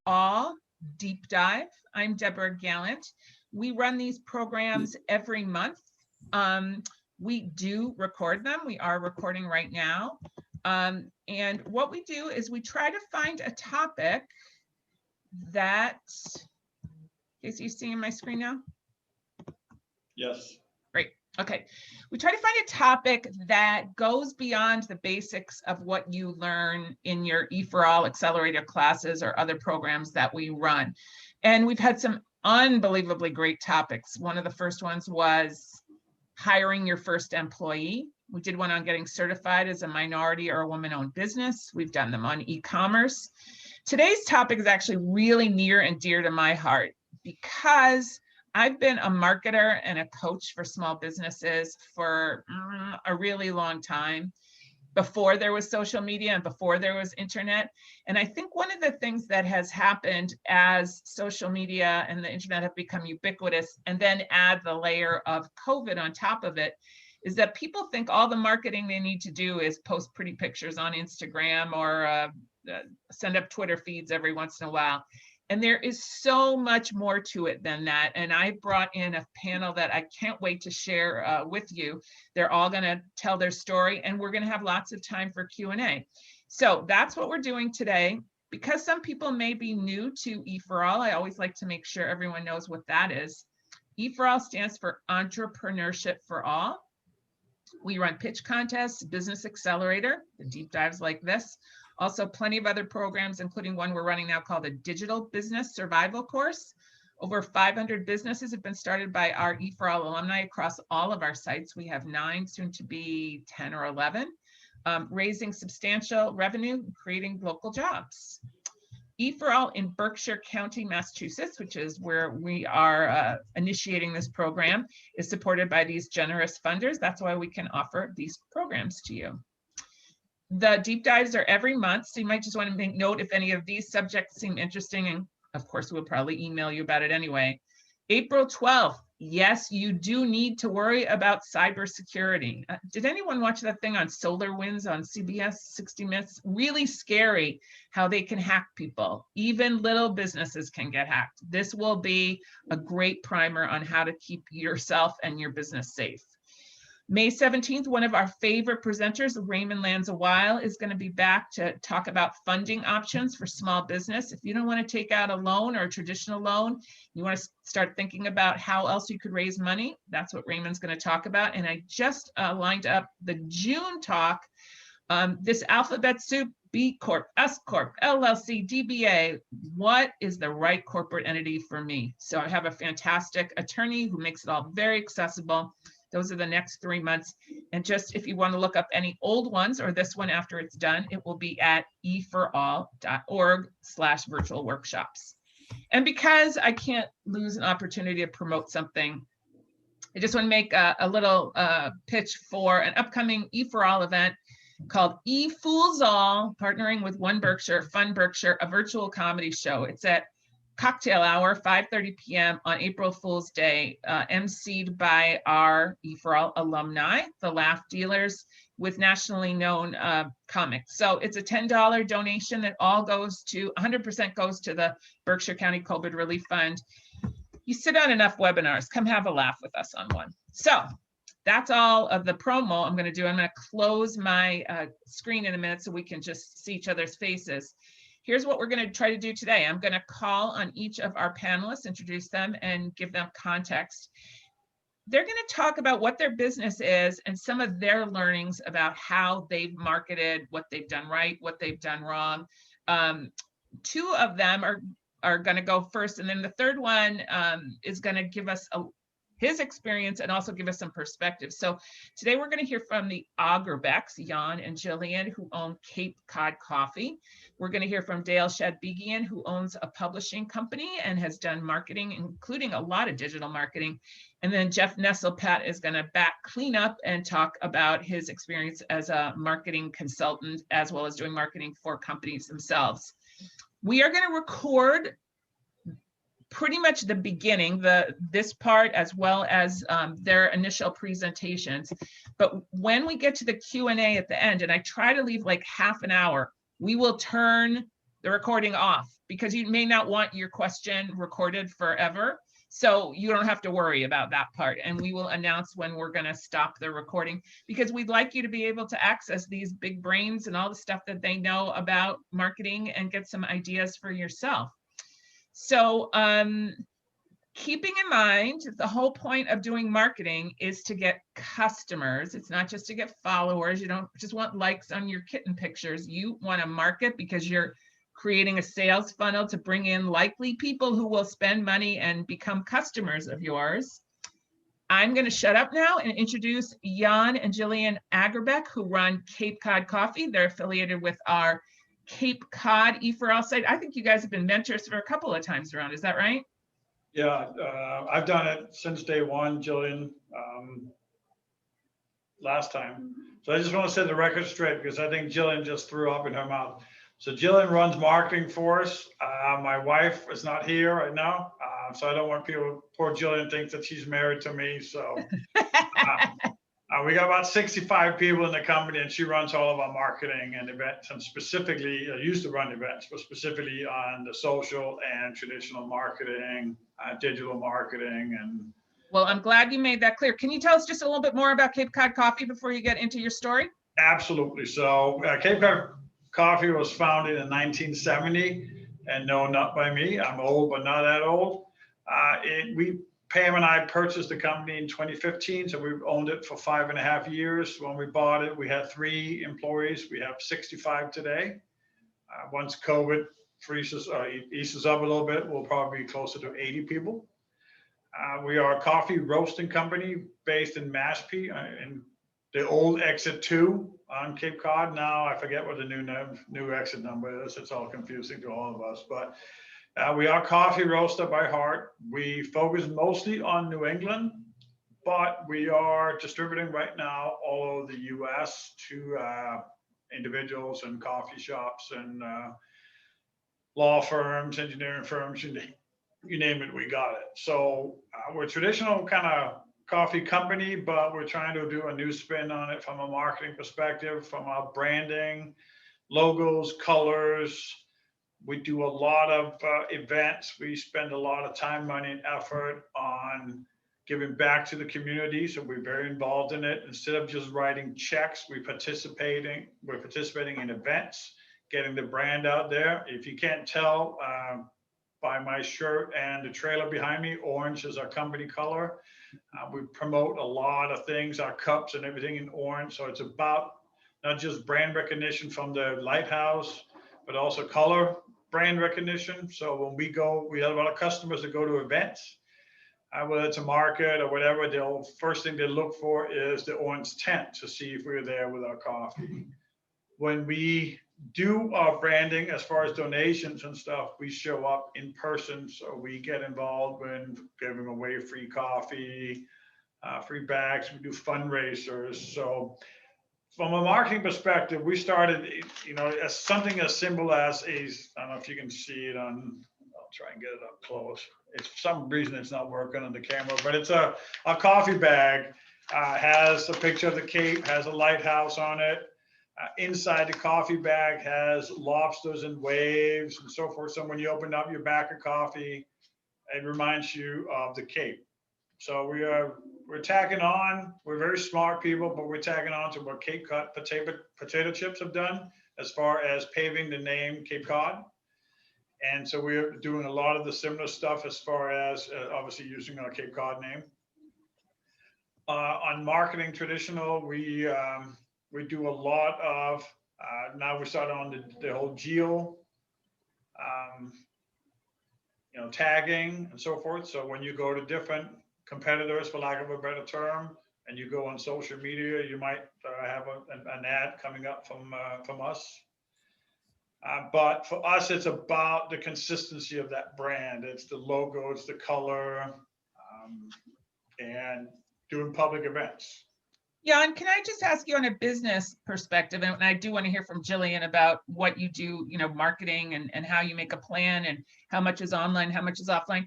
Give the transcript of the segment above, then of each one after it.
All Deep Dive. I'm Deborah Gallant. We run these programs every month. We do record them. We are recording right now. And what we do is we try to find a topic that, Casey, you seeing my screen now? Yes. Great. Okay. We try to find a topic that goes beyond the basics of what you learn in your E4All accelerator classes or other programs that we run. And we've had some unbelievably great topics. One of the first ones was hiring your first employee. We did one on getting certified as a minority or a woman-owned business. We've done them on e-commerce. Today's topic is actually really near and dear to my heart because I've been a marketer and a coach for small businesses for a really long time, before there was social media and before there was internet. And I think one of the things that has happened as social media and the internet have become ubiquitous, and then add the layer of COVID on top of it, is that people think all the marketing they need to do is post pretty pictures on Instagram or send up Twitter feeds every once in a while. And there is so much more to it than that. And I brought in a panel that I can't wait to share with you. They're all going to tell their story, and we're going to have lots of time for Q&A. So that's what we're doing today. Because some people may be new to E4All, I always like to make sure everyone knows what that is. E4All stands for Entrepreneurship for All. We run pitch contests, business accelerator, the deep dives like this. Also plenty of other programs, including one we're running now called the Digital Business Survival Course. Over 500 businesses have been started by our E4All alumni across all of our sites. We have 9, soon to be 10 or 11, raising substantial revenue, creating local jobs. E4All in Berkshire County, Massachusetts, which is where we are initiating this program, is supported by these generous funders. That's why we can offer these programs to you. The deep dives are every month, so you might just want to make note if any of these subjects seem interesting, and of course we'll probably email you about it anyway. April 12th, yes, you do need to worry about cybersecurity. Did anyone watch that thing on SolarWinds on CBS 60 Minutes? Really scary how they can hack people. Even little businesses can get hacked. This will be a great primer on how to keep yourself and your business safe. May 17th, one of our favorite presenters, Raymond Lanza-Weil, is going to be back to talk about funding options for small business. If you don't want to take out a loan or a traditional loan, you want to start thinking about how else you could raise money, that's what Raymond's going to talk about. And I just lined up the June talk, this alphabet soup, B Corp, S Corp, LLC, DBA, what is the right corporate entity for me? So I have a fantastic attorney who makes it all very accessible. Those are the next 3 months. And just if you want to look up any old ones or this one after it's done, it will be at e4all.org/virtual workshops. And because I can't lose an opportunity to promote something, I just want to make a little pitch for an upcoming E4All event called E-Fools All, partnering with One Berkshire, Fun Berkshire, a virtual comedy show. It's at cocktail hour, 5:30 p.m. on April Fool's Day, emceed by our E4All alumni, the Laugh Dealers, with nationally known comics. So it's a $10 donation that all goes to, 100% goes to the Berkshire County COVID Relief Fund. You sit on enough webinars, come have a laugh with us on one. So that's all of the promo I'm going to do. I'm going to close my screen in a minute so we can just see each other's faces. Here's what we're going to try to do today. I'm going to call on each of our panelists, introduce them, and give them context. They're going to talk about what their business is and some of their learnings about how they've marketed, what they've done right, what they've done wrong. 2 of them are going to go first, and then the third one is going to give us his experience and also give us some perspective. So today we're going to hear from the Aggerbacks, Jan and Jillian, who own Cape Cod Coffee. We're going to hear from Dale Shadbegian, who owns a publishing company and has done marketing, including a lot of digital marketing. And then Jeff Nestel-Patt is going to clean up and talk about his experience as a marketing consultant, as well as doing marketing for companies themselves. We are going to record pretty much the beginning, this part, as well as their initial presentations. But when we get to the Q&A at the end, and I try to leave like half an hour, we will turn the recording off, because you may not want your question recorded forever. So you don't have to worry about that part. And we will announce when we're going to stop the recording, because we'd like you to be able to access these big brains and all the stuff that they know about marketing and get some ideas for yourself. So keeping in mind, the whole point of doing marketing is to get customers. It's not just to get followers. You don't just want likes on your kitten pictures. You want to market because you're creating a sales funnel to bring in likely people who will spend money and become customers of yours. I'm going to shut up now and introduce Jan and Jillian Aggerback, who run Cape Cod Coffee. They're affiliated with our Cape Cod E4L site. I think you guys have been mentors for a couple of times around. Is that right? Yeah, I've done it since day one, Jillian, last time. So I just want to set the record straight, because I think Jillian just threw up in her mouth. So Jillian runs marketing for us. My wife is not here right now, so I don't want people, poor Jillian thinks that she's married to me. So we got about 65 people in the company, and she runs all of our marketing and events, and specifically used to run events, but specifically on the social and traditional marketing, digital marketing. And well, I'm glad you made that clear. Can you tell us just a little bit more about Cape Cod Coffee before you get into your story? Absolutely. So Cape Cod Coffee was founded in 1970, and no, not by me. I'm old, but not that old. Pam and I purchased the company in 2015, so we've owned it for 5.5 years. When we bought it, we had 3 employees. We have 65 today. Once COVID eases up a little bit, we'll probably be closer to 80 people. We are a coffee roasting company based in Mashpee, in the old Exit 2 on Cape Cod. Now I forget what the new exit number is. It's all confusing to all of us, but we are coffee roaster by heart. We focus mostly on New England, but we are distributing right now all over the US to individuals and coffee shops and law firms, engineering firms, you name it, we got it. So we're a traditional kind of coffee company, but we're trying to do a new spin on it from a marketing perspective, from our branding, logos, colors. We do a lot of events. We spend a lot of time, money, and effort on giving back to the community. So we're very involved in it. Instead of just writing checks, we're participating in events, getting the brand out there. If you can't tell by my shirt and the trailer behind me, orange is our company color. We promote a lot of things, our cups and everything in orange. So it's about not just brand recognition from the lighthouse, but also color brand recognition. So when we go, we have a lot of customers that go to events, whether it's a market or whatever, the first thing they look for is the orange tent to see if we're there with our coffee. When we do our branding, as far as donations and stuff, we show up in person. So we get involved in giving away free coffee, free bags. We do fundraisers. So from a marketing perspective, we started, as something as simple as I don't know if you can see it on, I'll try and get it up close. It's for some reason it's not working on the camera, but it's a coffee bag, has a picture of the Cape, has a lighthouse on it. Inside the coffee bag has lobsters and waves and so forth. So when you open up your bag of coffee, it reminds you of the Cape. So we're tagging on. We're very smart people, but we're tagging on to what Cape Cod potato chips have done as far as paving the name Cape Cod. And so we're doing a lot of the similar stuff as far as obviously using our Cape Cod name. On marketing traditional, we do a lot of, now we start on the whole geo, tagging and so forth. So when you go to different competitors, for lack of a better term, and you go on social media, you might have an ad coming up from us. But for us, it's about the consistency of that brand. It's the logo, it's the color, and doing public events. Jan, can I just ask you on a business perspective, and I do want to hear from Jillian about what you do, marketing and how you make a plan and how much is online, how much is offline.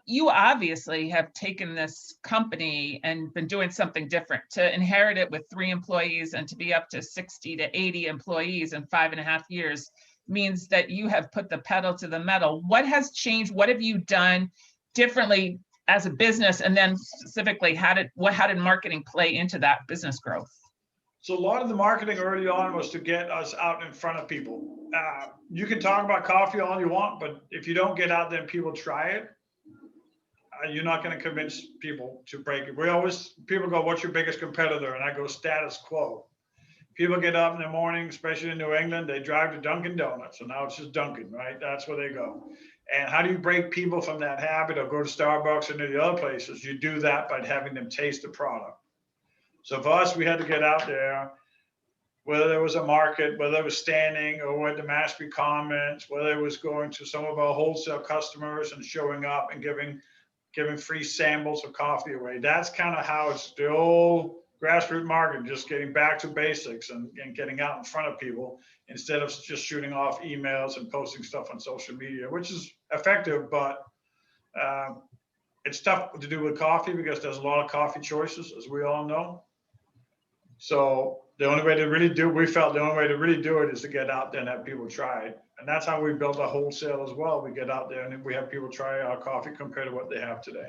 You obviously have taken this company and been doing something different. To inherit it with 3 employees and to be up to 60 to 80 employees in 5.5 years means that you have put the pedal to the metal. What has changed? What have you done differently as a business? And then specifically, how did marketing play into that business growth? So a lot of the marketing early on was to get us out in front of people. You can talk about coffee all you want, but if you don't get out there and people try it, you're not going to convince people to break it. People go, what's your biggest competitor? And I go, status quo. People get up in the morning, especially in New England, they drive to Dunkin' Donuts. So now it's just Dunkin', right? That's where they go. And how do you break people from that habit of go to Starbucks and the other places? You do that by having them taste the product. So for us, we had to get out there, whether there was a market, whether it was standing or at the Mashpee Commons, whether it was going to some of our wholesale customers and showing up and giving free samples of coffee away. That's kind of how it's the old grassroots marketing, just getting back to basics and getting out in front of people instead of just shooting off emails and posting stuff on social media, which is effective, but it's tough to do with coffee because there's a lot of coffee choices, as we all know. So we felt the only way to really do it is to get out there and have people try it. And that's how we built our wholesale as well. We get out there and we have people try our coffee compared to what they have today.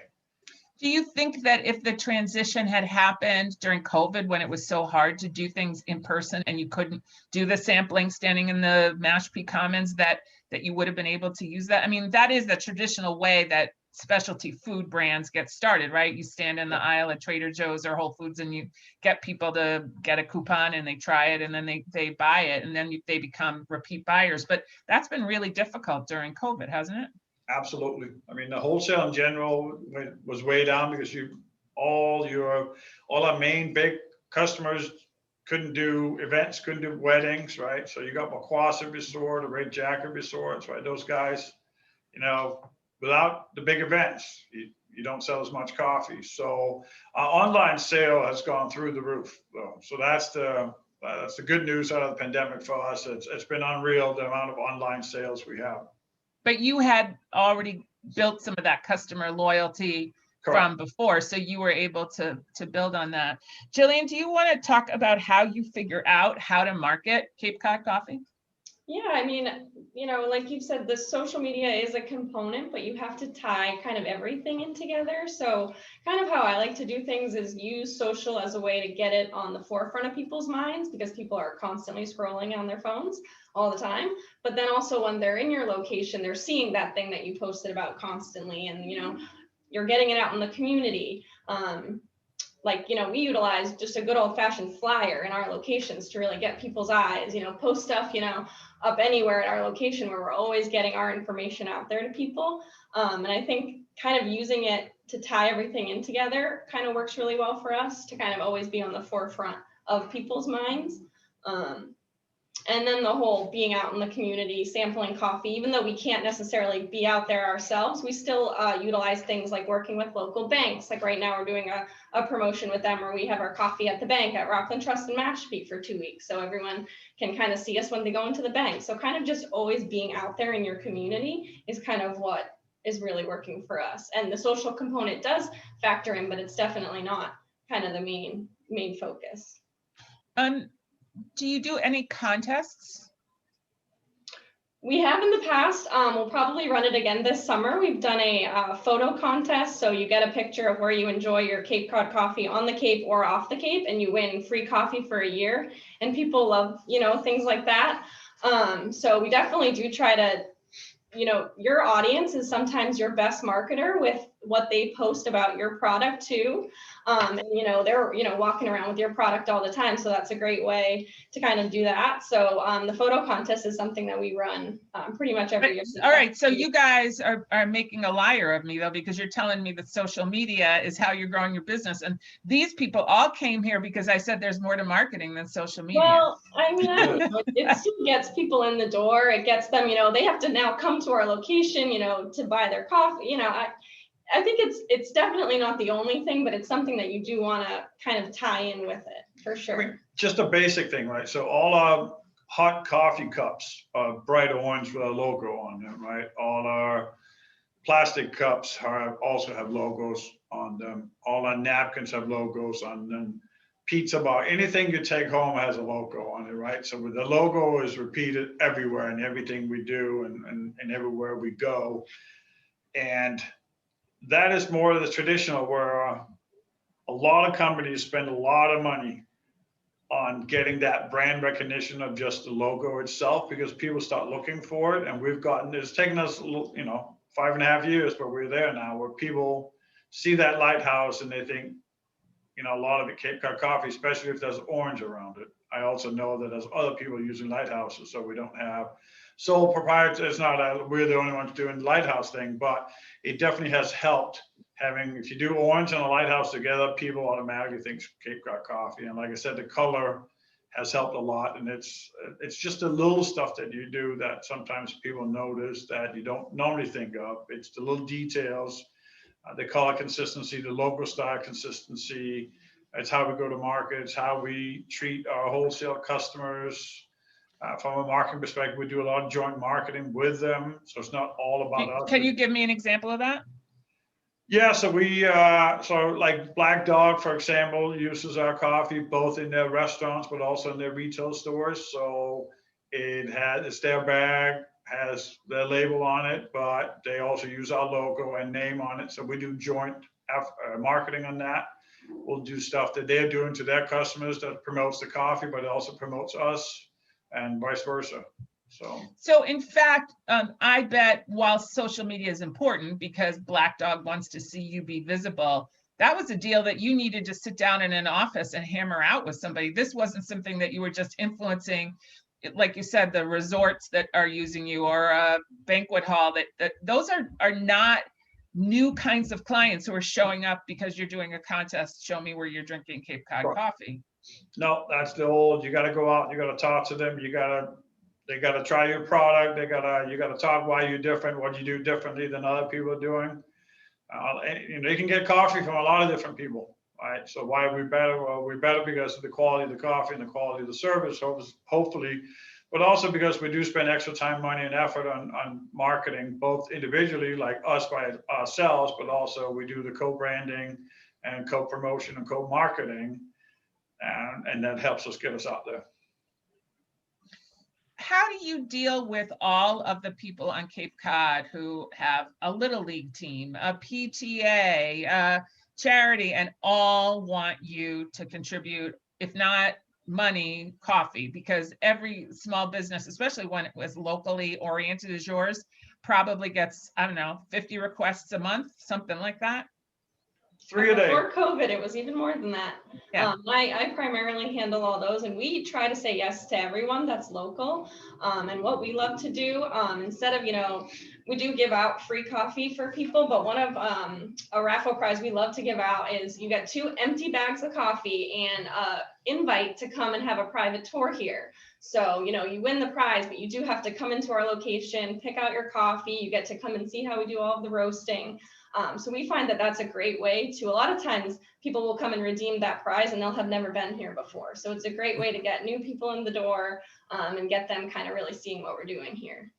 Do you think that if the transition had happened during COVID, when it was so hard to do things in person and you couldn't do the sampling standing in the Mashpee Commons, that you would have been able to use that? I mean, that is the traditional way that specialty food brands get started, right? You stand in the aisle at Trader Joe's or Whole Foods and you get people to get a coupon and they try it and then they buy it and then they become repeat buyers. But that's been really difficult during COVID, hasn't it? Absolutely. I mean, the wholesale in general was way down because all our main big customers couldn't do events, couldn't do weddings, right? So you got McQuasset Resort, or Ray Jacket Resorts, right? Those guys, without the big events, you don't sell as much coffee. So our online sale has gone through the roof. So that's the good news out of the pandemic for us. It's been unreal, the amount of online sales we have. But you had already built some of that customer loyalty from before, so you were able to build on that. Jillian, do you want to talk about how you figure out how to market Cape Cod coffee? Yeah, I mean, like you said, the social media is a component, but you have to tie kind of everything in together. So kind of how I like to do things is use social as a way to get it on the forefront of people's minds, because people are constantly scrolling on their phones all the time. But then also when they're in your location, they're seeing that thing that you posted about constantly, and you're getting it out in the community. We utilize just a good old fashioned flyer in our locations to really get people's eyes, post stuff, up anywhere at our location where we're always getting our information out there to people. And I think kind of using it to tie everything in together kind of works really well for us to kind of always be on the forefront of people's minds. And then the whole being out in the community, sampling coffee, even though we can't necessarily be out there ourselves, we still utilize things like working with local banks. Like right now we're doing a promotion with them where we have our coffee at the bank at Rockland Trust and Mashpee for 2 weeks. So everyone can kind of see us when they go into the bank. So kind of just always being out there in your community is kind of what is really working for us. And the social component does factor in, but it's definitely not kind of the main focus. Do you do any contests? We have in the past. We'll probably run it again this summer. We've done a photo contest. So you get a picture of where you enjoy your Cape Cod coffee on the Cape or off the Cape, and you win free coffee for a year. And people love, things like that. So we definitely do try to, your audience is sometimes your best marketer with what they post about your product too. And they're walking around with your product all the time, so that's a great way to kind of do that. So the photo contest is something that we run pretty much every year. All right, so you guys are making a liar of me though, because you're telling me that social media is how you're growing your business, and these people all came here because I said there's more to marketing than social media. Well, I mean, I don't know. It still gets people in the door. It gets them, they have to now come to our location, to buy their coffee. I think it's definitely not the only thing, but it's something that you do want to kind of tie in with it for sure. I mean, just a basic thing, right? So all our hot coffee cups are bright orange with a logo on them, right? All our plastic cups also have logos on them. All our napkins have logos on them. pizza bar, anything you take home has a logo on it, right? So the logo is repeated everywhere in everything we do and everywhere we go. And that is more of the traditional, where a lot of companies spend a lot of money on getting that brand recognition of just the logo itself, because people start looking for it. And it's taken us, 5.5 years, but we're there now, where people see that lighthouse and they think, a lot of it Cape Cod coffee, especially if there's orange around it. I also know that there's other people using lighthouses, so we don't have sole proprietary. It's not that we're the only ones doing the lighthouse thing, but it definitely has helped having, if you do orange and a lighthouse together, people automatically think Cape Cod coffee. And like I said, the color has helped a lot. And it's just the little stuff that you do that sometimes people notice that you don't normally think of. It's the little details, the color consistency, the logo style consistency. It's how we go to market. It's how we treat our wholesale customers. From a marketing perspective, we do a lot of joint marketing with them. So it's not all about us. Can you give me an example of that? Yeah, so so like Black Dog, for example, uses our coffee both in their restaurants, but also in their retail stores. So it's their bag, has their label on it, but they also use our logo and name on it. So we do joint marketing on that. We'll do stuff that they're doing to their customers that promotes the coffee, but it also promotes us, and vice versa. So in fact, I bet while social media is important because Black Dog wants to see you be visible, that was a deal that you needed to sit down in an office and hammer out with somebody. This wasn't something that you were just influencing, like you said, the resorts that are using you, or a banquet hall, that those are not new kinds of clients who are showing up because you're doing a contest. Show me where you're drinking Cape Cod coffee. No, that's the old, you got to go out, you got to talk to them, they got to try your product. You got to talk why you're different, what you do differently than other people are doing. And they can get coffee from a lot of different people, right? So why are we better? Well, we're better because of the quality of the coffee and the quality of the service, hopefully, but also because we do spend extra time, money, and effort on marketing, both individually, like us by ourselves, but also we do the co-branding and co-promotion and co-marketing, and that helps us get us out there. How do you deal with all of the people on Cape Cod who have a little league team, a PTA, a charity, and all want you to contribute, if not money, coffee? Because every small business, especially when it was locally oriented as yours, probably gets, 50 requests a month, something like that. 3 a day. Before COVID, it was even more than that. Yeah. I primarily handle all those, and we try to say yes to everyone that's local. And what we love to do, instead of, we do give out free coffee for people, but one of a raffle prize we love to give out is you get 2 empty bags of coffee and an invite to come and have a private tour here. So, you win the prize, but you do have to come into our location, pick out your coffee. You get to come and see how we do all of the roasting. So we find that that's a great way to, a lot of times people will come and redeem that prize and they'll have never been here before. So it's a great way to get new people in the door and get them kind of really seeing what we're doing here.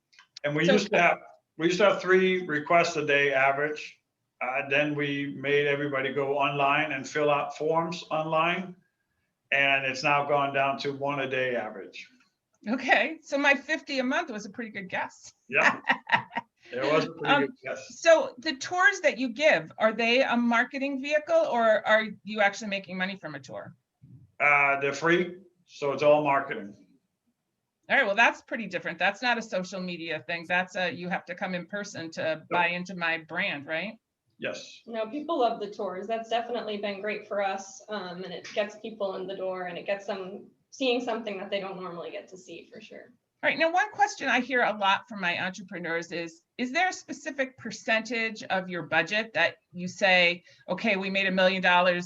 And we used to have 3 requests a day average. Then we made everybody go online and fill out forms online. And it's now gone down to 1 a day average. Okay, so my 50 a month was a pretty good guess. Yeah. It was a pretty good guess. So the tours that you give, are they a marketing vehicle, or are you actually making money from a tour? They're free, so it's all marketing. All right, well, that's pretty different. That's not a social media thing. That's you have to come in person to buy into my brand, right? Yes. No, people love the tours. That's definitely been great for us. And it gets people in the door and it gets them seeing something that they don't normally get to see, for sure. All right, now one question I hear a lot from my entrepreneurs is there a specific percentage of your budget that you say, okay, we made $1 million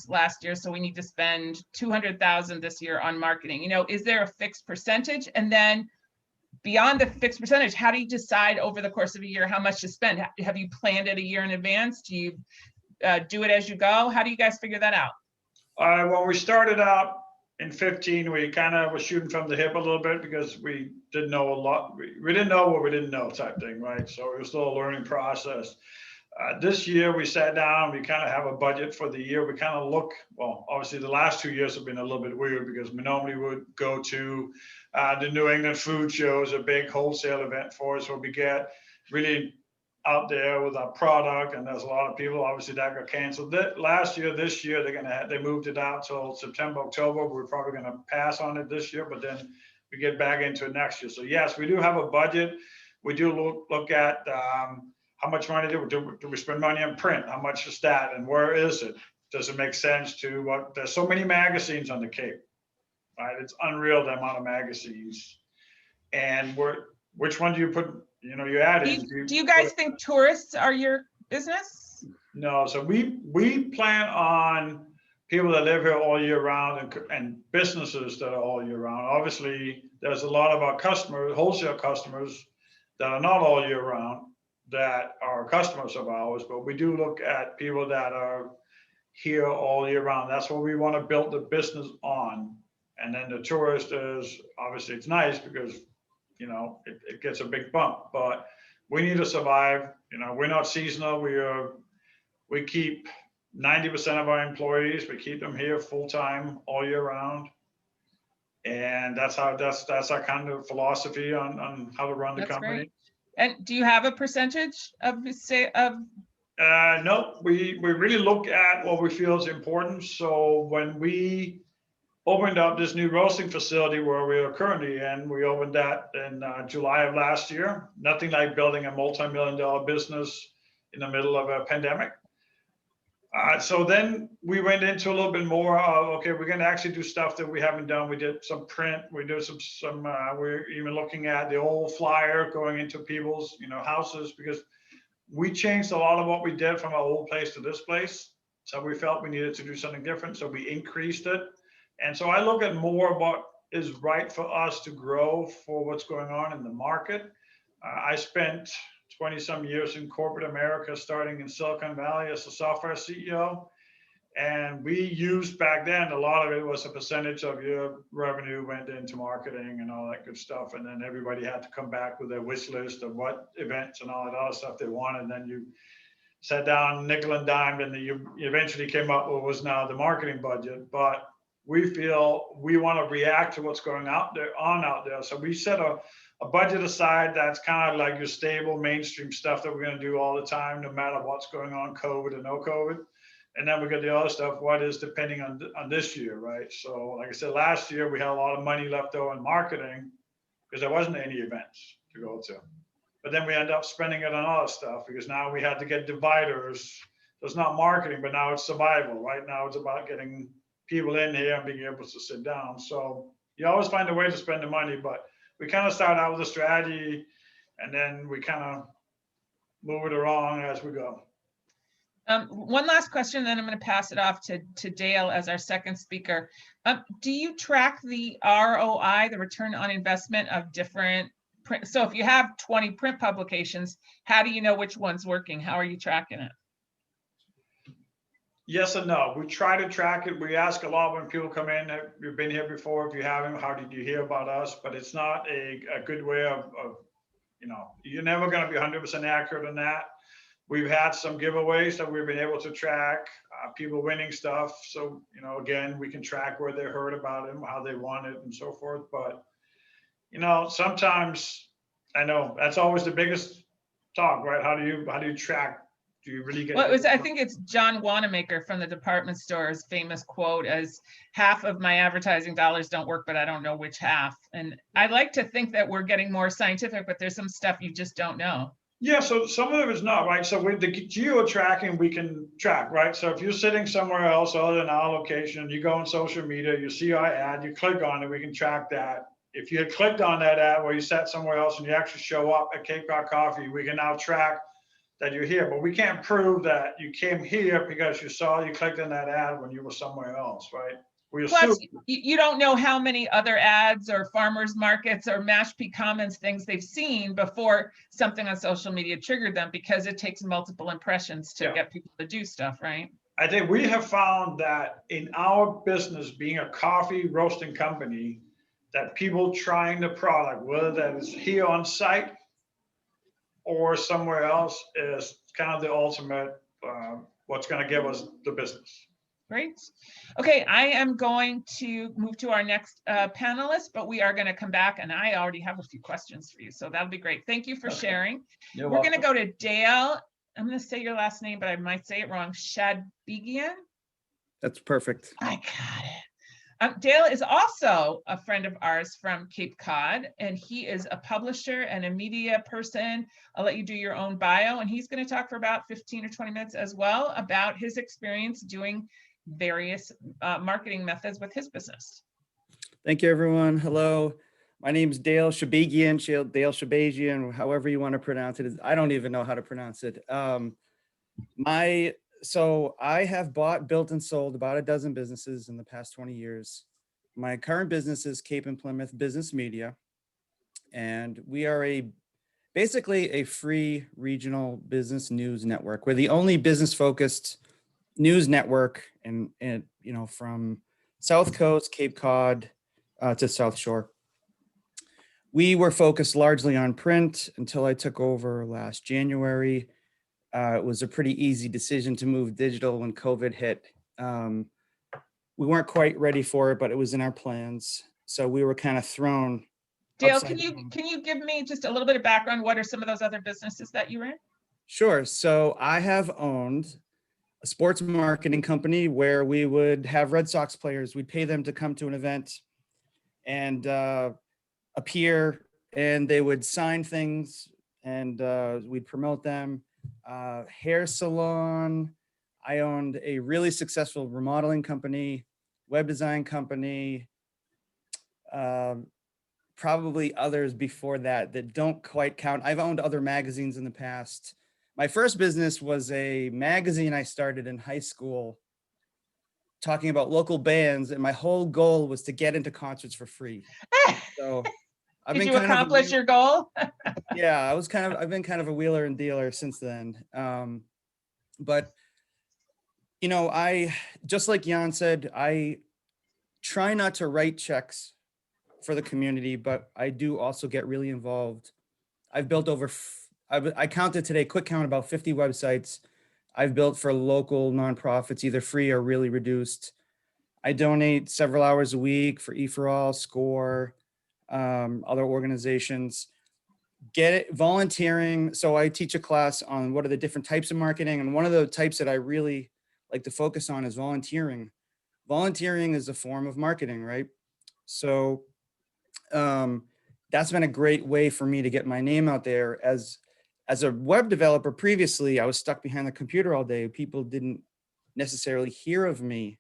last year, so we need to spend 200,000 this year on marketing? Is there a fixed percentage? And then beyond the fixed percentage, how do you decide over the course of a year how much to spend? Have you planned it a year in advance? Do you do it as you go? How do you guys figure that out? When we started out in 15, we kind of was shooting from the hip a little bit because we didn't know a lot. We didn't know what we didn't know type thing, right? So it was still a learning process. This year we sat down, we kind of have a budget for the year. We kind of look, well, obviously the last 2 years have been a little bit weird because we normally would go to the New England food shows, a big wholesale event for us where we get really out there with our product, and there's a lot of people. Obviously that got canceled last year. This year they moved it out till September, October. We're probably going to pass on it this year, but then we get back into it next year. So yes, we do have a budget. We do look at how much money do we spend money on print? How much is that, and where is it? Does it make sense to what? There's so many magazines on the Cape, right? It's unreal the amount of magazines. And which one do you put? You know, you add in. Do you guys think tourists are your business? No. So we plan on people that live here all year round and businesses that are all year round. Obviously, there's a lot of our customers, wholesale customers, that are not all year round, that are customers of ours, but we do look at people that are here all year round. That's what we want to build the business on. And then the tourist is, obviously it's nice because, you know, it gets a big bump, but we need to survive. You know, we're not seasonal. We keep 90% of our employees, we keep them here full time all year round. And that's our kind of philosophy on how to run the company. Great. And do you have a percentage of No, we really look at what we feel is important. So when we opened up this new roasting facility where we are currently in, we opened that in July of last year. Nothing like building a multi-million-dollar business in the middle of a pandemic. So then we went into a little bit more of, okay, we're going to actually do stuff that we haven't done. We did some print. We did some we're even looking at the old flyer going into people's, you know, houses, because we changed a lot of what we did from our old place to this place. So we felt we needed to do something different. So we increased it. And so I look at more of what is right for us to grow for what's going on in the market. I spent 20 some years in corporate America, starting in Silicon Valley as a software CEO. And we used back then, a lot of it was a percentage of your revenue went into marketing and all that good stuff. And then everybody had to come back with their wish list of what events and all that other stuff they wanted. And then you sat down nickel and dimed, and you eventually came up with what was now the marketing budget. But we feel we want to react to what's going out there. So we set a budget aside that's kind of like your stable mainstream stuff that we're going to do all the time, no matter what's going on, COVID or no COVID. And then we got the other stuff, what is depending on this year, right? So like I said, last year we had a lot of money left over in marketing because there wasn't any events to go to. But then we end up spending it on other stuff because now we had to get dividers. So it's not marketing, but now it's survival. Right now it's about getting people in here and being able to sit down. So you always find a way to spend the money, but we kind of start out with a strategy and then we kind of move it along as we go. One last question, then I'm going to pass it off to Dale as our second speaker. Do you track the ROI, the return on investment of different print? So if you have 20 print publications, how do you know which one's working? How are you tracking it? Yes and no. We try to track it. We ask a lot when people come in, have you been here before? If you haven't, how did you hear about us? But it's not a good way of, you know, you're never going to be 100% accurate on that. We've had some giveaways that we've been able to track, people winning stuff. So, you know, again, we can track where they heard about it, how they won it and so forth. But, you know, sometimes I know that's always the biggest talk, right? How do you track? Do you really get? Well, I think it's John Wanamaker from the department store's famous quote as half of my advertising dollars don't work, but I don't know which half. And I like to think that we're getting more scientific, but there's some stuff you just don't know. Yeah, so some of it is not, right? So with the geo tracking, we can track, right? So if you're sitting somewhere else other than our location, you go on social media, you see our ad, you click on it, we can track that. If you had clicked on that ad where you sat somewhere else and you actually show up at Cape Cod Coffee, we can now track that you're here, but we can't prove that you came here because you clicked on that ad when you were somewhere else, right? Plus, you don't know how many other ads or farmers markets or Mashpee Commons things they've seen before something on social media triggered them, because it takes multiple impressions to get people to do stuff, right? I think we have found that in our business, being a coffee roasting company, that people trying the product, whether that is here on site or somewhere else, is kind of the ultimate, what's going to give us the business. Great. Okay, I am going to move to our next panelist, but we are going to come back, and I already have a few questions for you, so that'll be great. Thank you for sharing. You're We're going to welcome. go to Dale. I'm going to say your last name, but I might say it wrong. Shadbegian. That's perfect. I got it. Dale is also a friend of ours from Cape Cod, and he is a publisher and a media person. I'll let you do your own bio, and he's going to talk for about 15 or 20 minutes as well about his experience doing various marketing methods with his business. Thank you, everyone. Hello. My name is Dale Shadbegian, Dale Shadbegian, however you want to pronounce it. I don't even know how to pronounce it. So I have bought, built, and sold about a dozen businesses in the past 20 years. My current business is Cape and Plymouth Business Media, and we are basically a free regional business news network. We're the only business-focused news network and from South Coast, Cape Cod to South Shore. We were focused largely on print until I took over last January. It was a pretty easy decision to move digital when COVID hit. We weren't quite ready for it, but it was in our plans. So we were kind of thrown. Dale, can you give me just a little bit of background? What are some of those other businesses that you ran? Sure. So I have owned a sports marketing company where we would have Red Sox players. We'd pay them to come to an event and appear, and they would sign things, and we'd promote them. Hair salon. I owned a really successful remodeling company, web design company, probably others before that don't quite count. I've owned other magazines in the past. My first business was a magazine I started in high school talking about local bands, and my whole goal was to get into concerts for free. So Did you accomplish your goal? Yeah, I've been kind of a wheeler and dealer since then. But I, just like Jan said, I try not to write checks for the community, but I do also get really involved. I've built I counted today, quick count, about 50 websites I've built for local nonprofits, either free or really reduced. I donate several hours a week for E4All, SCORE, other organizations. Get it, volunteering. So I teach a class on what are the different types of marketing. And one of the types that I really like to focus on is volunteering. Volunteering is a form of marketing, right? So that's been a great way for me to get my name out there. As a web developer previously, I was stuck behind the computer all day. People didn't necessarily hear of me.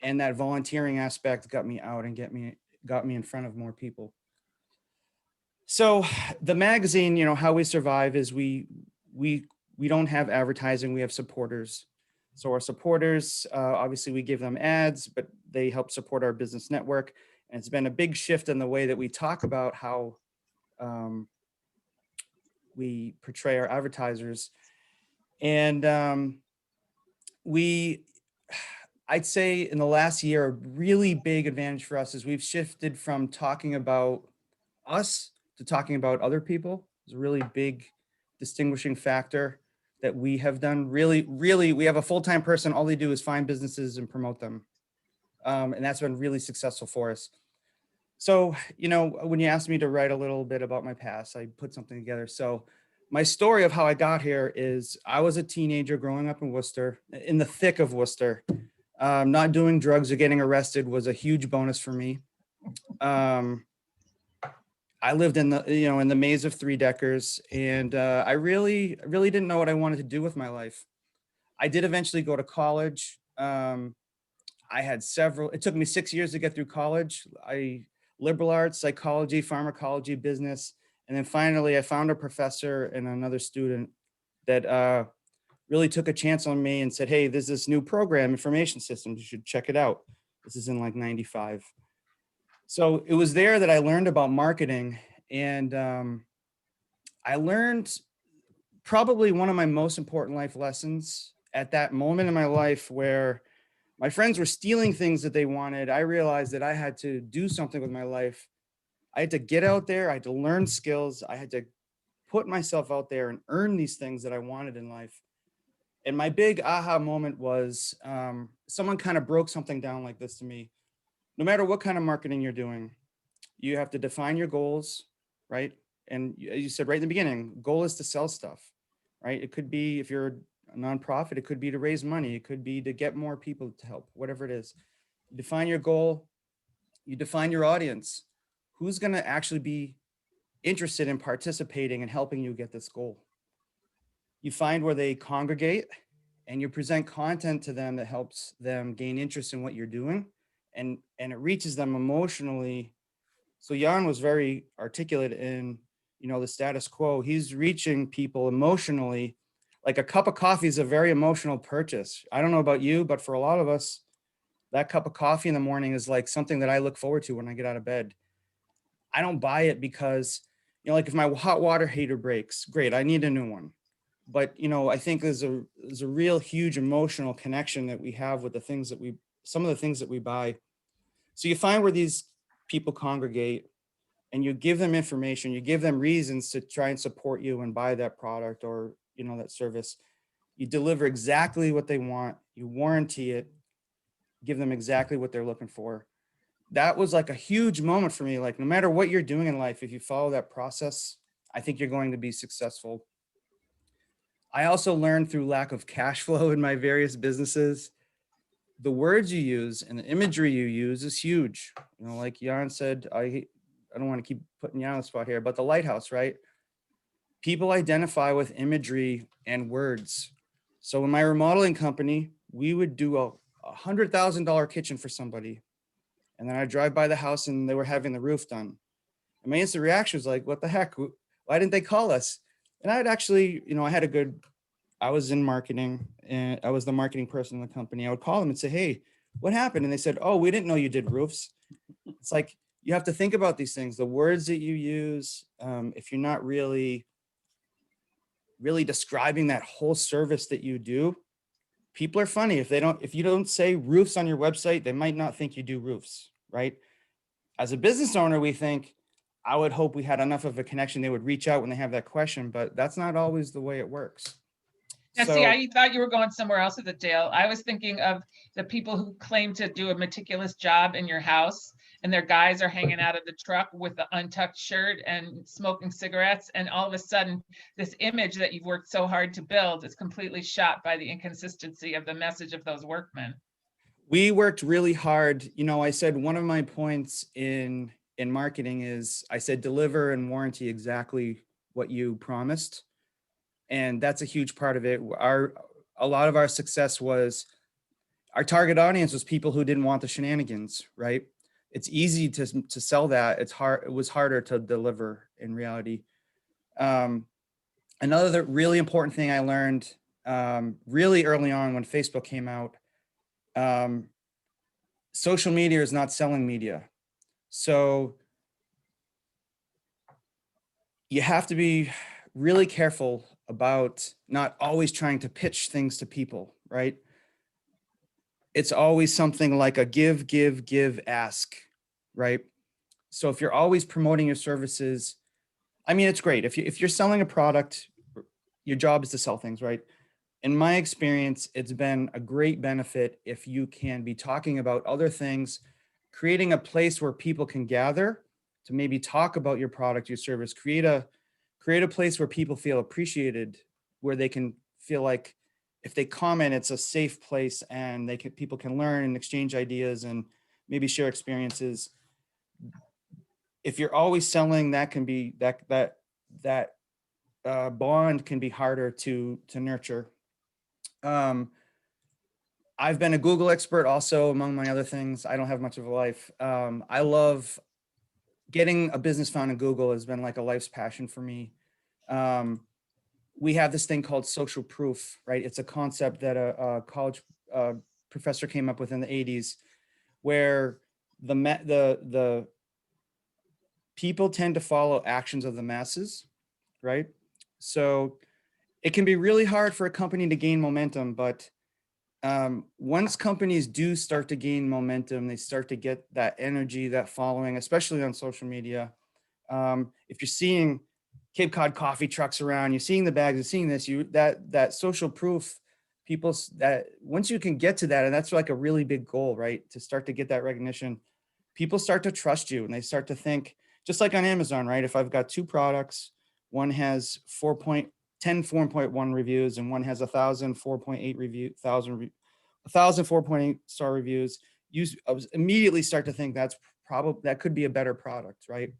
And that volunteering aspect got me out and got me in front of more people. So the magazine, how we survive is we don't have advertising, we have supporters. So our supporters, obviously we give them ads, but they help support our business network. And it's been a big shift in the way that we talk about how we portray our advertisers. And I'd say in the last year, a really big advantage for us is we've shifted from talking about us to talking about other people. It's a really big distinguishing factor that we have done. Really, we have a full-time person. All they do is find businesses and promote them. And that's been really successful for us. So, when you asked me to write a little bit about my past, I put something together. So my story of how I got here is I was a teenager growing up in Worcester, in the thick of Worcester. Not doing drugs or getting arrested was a huge bonus for me. I lived in the maze of three-deckers, and I really didn't know what I wanted to do with my life. I did eventually go to college. It took me 6 years to get through college. Liberal arts, psychology, pharmacology, business. And then finally I found a professor and another student that really took a chance on me and said, hey, there's this new program, information systems, you should check it out. This is in like 95. So it was there that I learned about marketing, and I learned probably one of my most important life lessons at that moment in my life where my friends were stealing things that they wanted. I realized that I had to do something with my life. I had to get out there. I had to learn skills. I had to put myself out there and earn these things that I wanted in life. And my big aha moment was someone kind of broke something down like this to me. No matter what kind of marketing you're doing, you have to define your goals, right? And you said right in the beginning, goal is to sell stuff, right? It could be, if you're a nonprofit, it could be to raise money. It could be to get more people to help, whatever it is. You define your goal, you define your audience. Who's going to actually be interested in participating and helping you get this goal? You find where they congregate and you present content to them that helps them gain interest in what you're doing, and it reaches them emotionally. So Jan was very articulate in, the status quo. He's reaching people emotionally. Like a cup of coffee is a very emotional purchase. I don't know about you, but for a lot of us, that cup of coffee in the morning is like something that I look forward to when I get out of bed. I don't buy it because, like if my hot water heater breaks, great, I need a new one. But, I think there's a real huge emotional connection that we have with some of the things that we buy. So you find where these people congregate and you give them information, you give them reasons to try and support you and buy that product or, that service. You deliver exactly what they want, you warranty it, give them exactly what they're looking for. That was like a huge moment for me. Like, no matter what you're doing in life, if you follow that process, I think you're going to be successful. I also learned through lack of cash flow in my various businesses, the words you use and the imagery you use is huge. Like Jan said, I don't want to keep putting you on the spot here, but the lighthouse, right? People identify with imagery and words. So in my remodeling company, we would do a $100,000 kitchen for somebody. And then I drive by the house and they were having the roof done. And my instant reaction was like, what the heck? Why didn't they call us? And I'd actually, I was in marketing and I was the marketing person in the company. I would call them and say, hey, what happened? And they said, oh, we didn't know you did roofs. It's like, you have to think about these things, the words that you use. If you're not really describing that whole service that you do, people are funny. If you don't say roofs on your website, they might not think you do roofs, right? As a business owner, we think, I would hope we had enough of a connection. They would reach out when they have that question, but that's not always the way it works. Now, see, I thought you were going somewhere else with it, Dale. I was thinking of the people who claim to do a meticulous job in your house, and their guys are hanging out of the truck with the untucked shirt and smoking cigarettes, and all of a sudden, this image that you've worked so hard to build is completely shot by the inconsistency of the message of those workmen. We worked really hard. I said one of my points in marketing is I said deliver and warranty exactly what you promised. And that's a huge part of it. A lot of our success was our target audience was people who didn't want the shenanigans, right? It's easy to sell that. It was harder to deliver in reality. Another really important thing I learned really early on when Facebook came out, social media is not selling media. So you have to be really careful about not always trying to pitch things to people, right? It's always something like a give, ask, right? So if you're always promoting your services, it's great. If you're selling a product, your job is to sell things, right? In my experience, it's been a great benefit if you can be talking about other things, creating a place where people can gather to maybe talk about your product, your service, create a place where people feel appreciated, where they can feel like if they comment, it's a safe place and people can learn and exchange ideas and maybe share experiences. If you're always selling, that can be that bond can be harder to nurture. I've been a Google expert also, among my other things. I don't have much of a life. I love getting a business found in Google has been like a life's passion for me. We have this thing called social proof, right? It's a concept that a college professor came up with in the 80s, where the people tend to follow actions of the masses, right? So it can be really hard for a company to gain momentum, but once companies do start to gain momentum, they start to get that energy, that following, especially on social media. If you're seeing Cape Cod coffee trucks around, you're seeing the bags, you're seeing this, that social proof, that once you can get to that, and that's like a really big goal, right? To start to get that recognition, people start to trust you and they start to think, just like on Amazon, right? If I've got 2 products, one has 4.1 reviews and one has 1,000 4.8 star reviews, I was immediately start to think that could be a better product, right?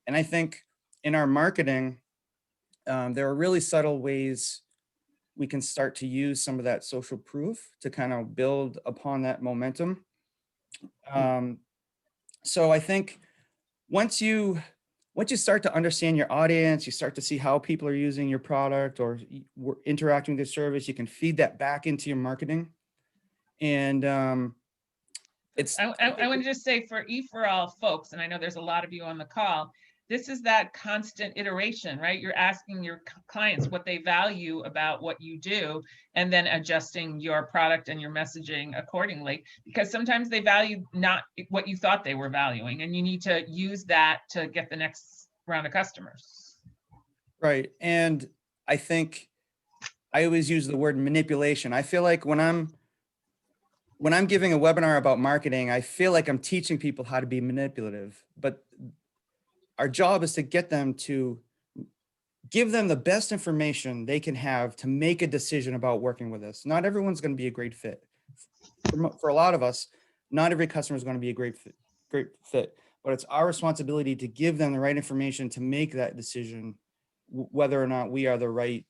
And I think in our marketing, there are really subtle ways we can start to use some of that social proof to kind of build upon that momentum. So I think once you start to understand your audience, you start to see how people are using your product or interacting with your service, you can feed that back into your marketing. And I want to just say for E4All folks, and I know there's a lot of you on the call, this is that constant iteration, right? You're asking your clients what they value about what you do, and then adjusting your product and your messaging accordingly, because sometimes they value not what you thought they were valuing, and you need to use that to get the next round of customers. Right. And I think I always use the word manipulation. I feel like when I'm giving a webinar about marketing, I feel like I'm teaching people how to be manipulative, but our job is to get them to give them the best information they can have to make a decision about working with us. Not everyone's going to be a great fit. For a lot of us, not every customer is going to be a great fit, but it's our responsibility to give them the right information to make that decision, whether or not we are the right,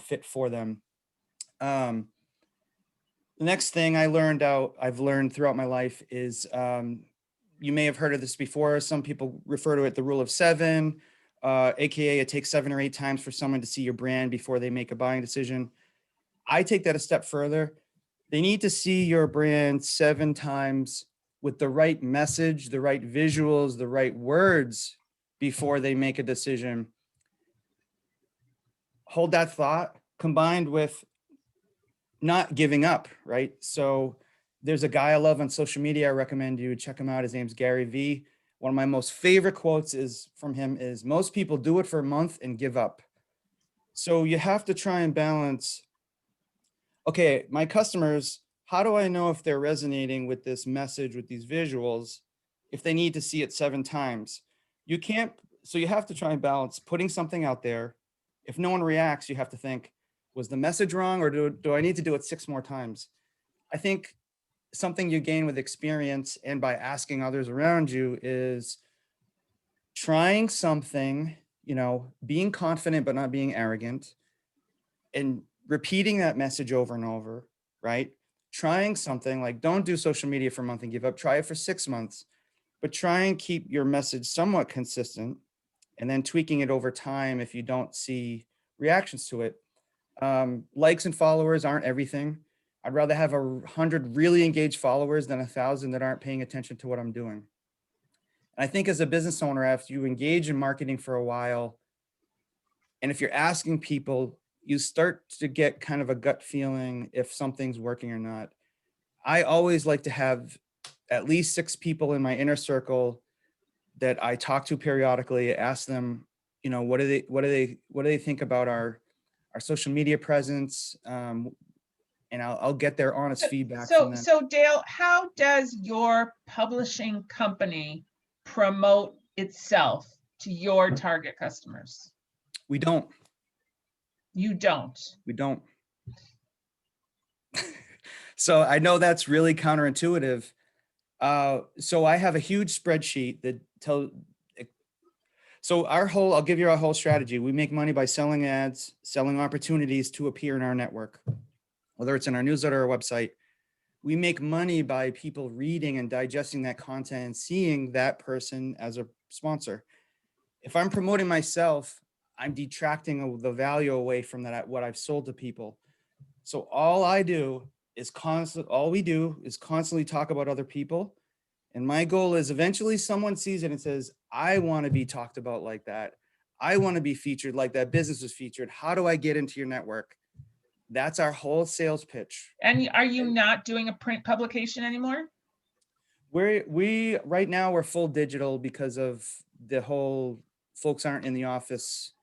fit for them. The next thing I've learned throughout my life is, you may have heard of this before. Some people refer to it the rule of 7, AKA it takes 7 or 8 times for someone to see your brand before they make a buying decision. I take that a step further. They need to see your brand 7 times with the right message, the right visuals, the right words before they make a decision. Hold that thought combined with not giving up, right? So there's a guy I love on social media. I recommend you check him out. His name's Gary V. One of my most favorite quotes from him is, most people do it for a month and give up. So you have to try and balance, okay, my customers, how do I know if they're resonating with this message, with these visuals, if they need to see it 7 times? So you have to try and balance putting something out there. If no one reacts, you have to think, was the message wrong, or do I need to do it 6 more times? I think something you gain with experience and by asking others around you is trying something, being confident but not being arrogant, and repeating that message over and over, right? Trying something like, don't do social media for a month and give up. Try it for 6 months, but try and keep your message somewhat consistent, and then tweaking it over time if you don't see reactions to it. Likes and followers aren't everything. I'd rather have 100 really engaged followers than 1,000 that aren't paying attention to what I'm doing. And I think as a business owner, after you engage in marketing for a while, and if you're asking people, you start to get kind of a gut feeling if something's working or not. I always like to have at least 6 people in my inner circle that I talk to periodically, ask them, what do they think about our social media presence? And I'll get their honest feedback from them. So Dale, how does your publishing company promote itself to your target customers? We don't. You don't? We don't. So I know that's really counterintuitive. So I have a huge spreadsheet that I'll give you our whole strategy. We make money by selling ads, selling opportunities to appear in our network, whether it's in our newsletter or website. We make money by people reading and digesting that content and seeing that person as a sponsor. If I'm promoting myself, I'm detracting the value away from what I've sold to people. So all we do is constantly talk about other people. And my goal is eventually someone sees it and says, I want to be talked about like that. I want to be featured like that business was featured. How do I get into your network? That's our whole sales pitch. And are you not doing a print publication anymore? Right now we're full digital because of the whole folks aren't in the office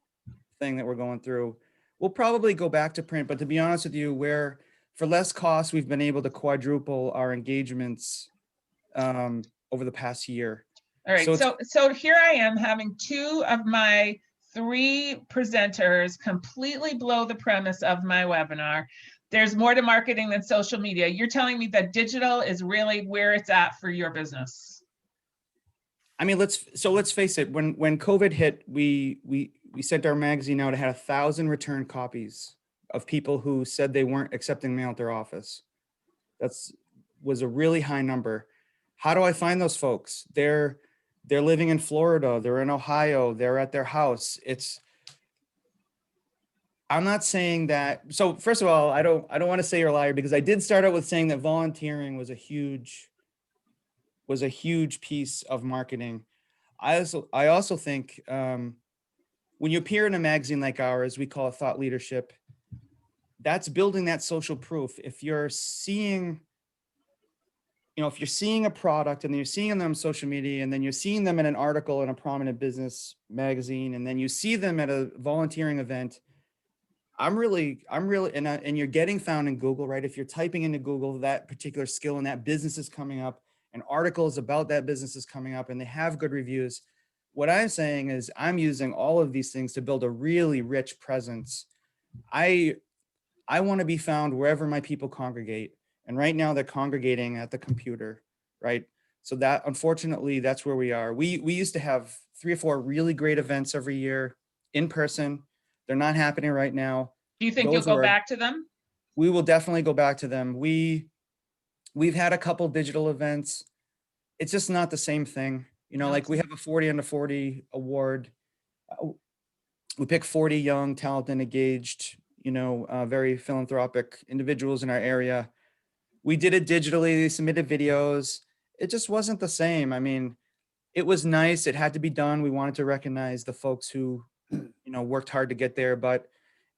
thing that we're going through. We'll probably go back to print, but to be honest with you, where for less cost, we've been able to quadruple our engagements over the past year. All right, So so here I am having 2 of my 3 presenters completely blow the premise of my webinar. There's more to marketing than social media. You're telling me that digital is really where it's at for your business. I mean, let's face it. When COVID hit, we sent our magazine out. It had 1,000 return copies of people who said they weren't accepting mail at their office. Was a really high number. How do I find those folks? They're living in Florida. They're in Ohio. They're at their house. I'm not saying that. So first of all, I don't want to say you're a liar, because I did start out with saying that volunteering was a huge piece of marketing. I also think when you appear in a magazine like ours, we call it thought leadership. That's building that social proof. If you're seeing a product and then you're seeing them on social media, and then you're seeing them in an article in a prominent business magazine, and then you see them at a volunteering event, I'm really, and you're getting found in Google, right? If you're typing into Google that particular skill and that business is coming up, and articles about that business is coming up, and they have good reviews. What I'm saying is I'm using all of these things to build a really rich presence. I want to be found wherever my people congregate. And right now they're congregating at the computer, right? So that, unfortunately, that's where we are. We used to have 3 or 4 really great events every year in person. They're not happening right now. Do you think you'll go back to them? We will definitely go back to them. We've had a couple digital events. It's just not the same thing. Like we have a 40 under 40 award. We pick 40 young, talented, engaged, very philanthropic individuals in our area. We did it digitally. They submitted videos. It just wasn't the same. I mean, it was nice. It had to be done. We wanted to recognize the folks who, worked hard to get there, but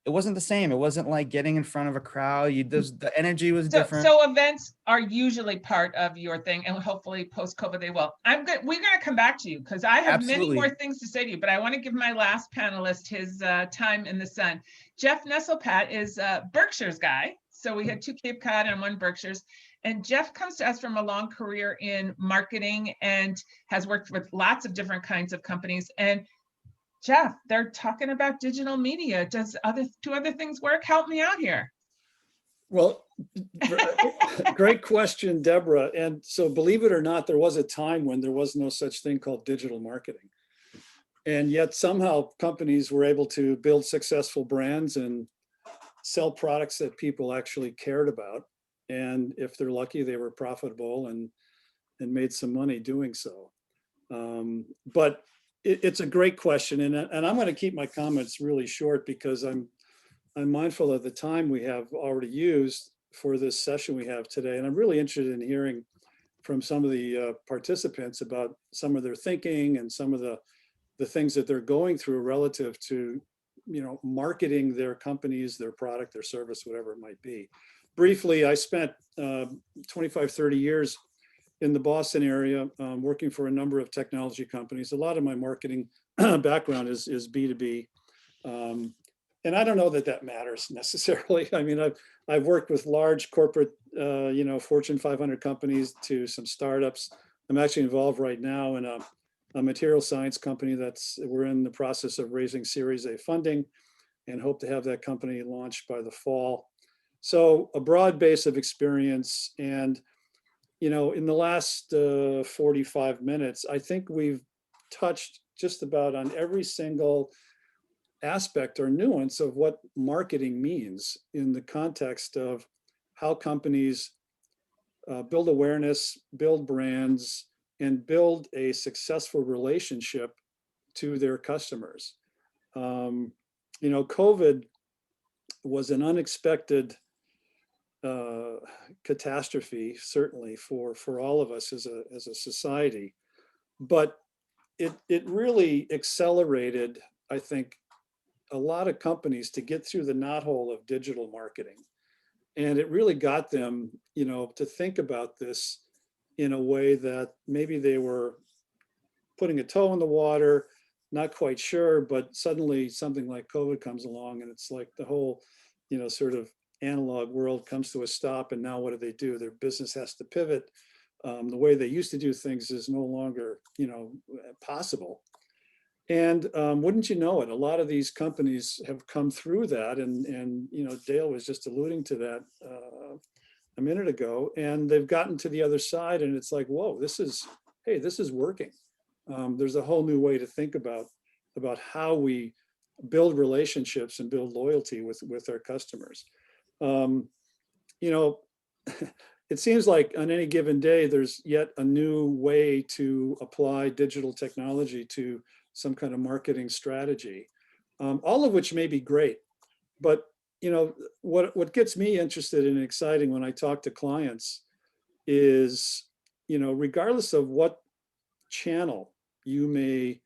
it wasn't the same. It wasn't like getting in front of a crowd. The energy was different. So events are usually part of your thing, and hopefully post-COVID they will. We're going to come back to you because I have many more things to say to you, but I want to give my last panelist his time in the sun. Jeff Nestel-Patt is Berkshire's guy. So we had 2 Cape Cod and 1 Berkshire's. And Jeff comes to us from a long career in marketing and has worked with lots of different kinds of companies. And Jeff, they're talking about digital media. Do other things work? Help me out here. Well, great question, Deborah. And so believe it or not, there was a time when there was no such thing called digital marketing. And yet somehow companies were able to build successful brands and sell products that people actually cared about. And if they're lucky, they were profitable and made some money doing so. But it's a great question. And I'm going to keep my comments really short because I'm mindful of the time we have already used for this session we have today. And I'm really interested in hearing from some of the participants about some of their thinking and some of the things that they're going through relative to, marketing their companies, their product, their service, whatever it might be. Briefly, I spent 25, 30 years in the Boston area working for a number of technology companies. A lot of my marketing background is B2B. And I don't know that matters necessarily. I mean, I've worked with large corporate, Fortune 500 companies to some startups. I'm actually involved right now in a material science company we're in the process of raising Series A funding and hope to have that company launched by the fall. So a broad base of experience. And, in the last 45 minutes, I think we've touched just about on every single aspect or nuance of what marketing means in the context of how companies build awareness, build brands, and build a successful relationship to their customers. COVID was an unexpected catastrophe, certainly for all of us as a society, but it really accelerated, I think, a lot of companies to get through the knothole of digital marketing. And it really got them, to think about this in a way that maybe they were putting a toe in the water, not quite sure, but suddenly something like COVID comes along and it's like the whole, sort of analog world comes to a stop, and now what do? Their business has to pivot. The way they used to do things is no longer, possible. And wouldn't you know it, a lot of these companies have come through that, and Dale was just alluding to that a minute ago, and they've gotten to the other side, and it's like, whoa, this is working. There's a whole new way to think about how we build relationships and build loyalty with our customers. It seems like on any given day, there's yet a new way to apply digital technology to some kind of marketing strategy, all of which may be great. But what gets me interested and exciting when I talk to clients is, regardless of what channel you may